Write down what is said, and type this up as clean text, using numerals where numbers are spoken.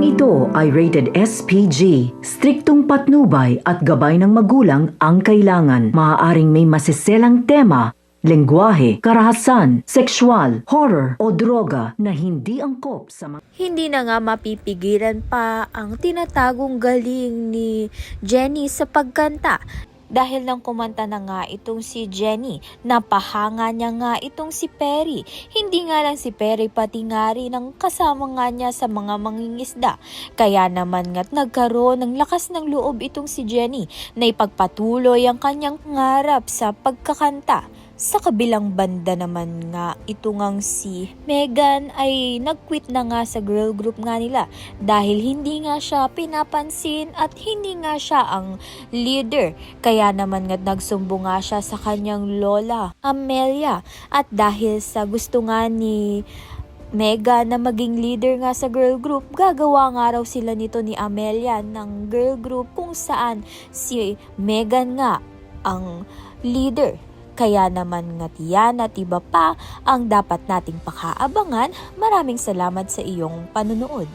ito ay rated SPG. Striktong patnubay at gabay ng magulang ang kailangan. Maaaring may masiselang tema, lengguwahe, karahasan, sexual, horror o droga na hindi angkop sa mga... Hindi na nga mapipigilan pa ang tinatagong galing ni Jenny sa pagkanta. Dahil nang kumanta na nga itong si Jenny, napahanga niya nga itong si Perry. Hindi nga lang si Perry, pati nga rin ang kasama nga niya sa mga mangingisda. Kaya naman nga't nagkaroon ng lakas ng loob itong si Jenny na ipagpatuloy ang kanyang pangarap sa pagkakanta. Sa kabilang banda naman nga, ito ngang si Megan ay nag-quit na nga sa girl group nga nila dahil hindi nga siya pinapansin at hindi nga siya ang leader. Kaya naman nga nagsumbo nga siya sa kanyang lola, Amelia. At dahil sa gusto nga ni Megan na maging leader nga sa girl group, gagawa nga raw sila nito ni Amelia ng girl group kung saan si Megan nga ang leader. Kaya naman nga't yan at iba pa ang dapat nating pakaabangan. Maraming salamat sa iyong panunood.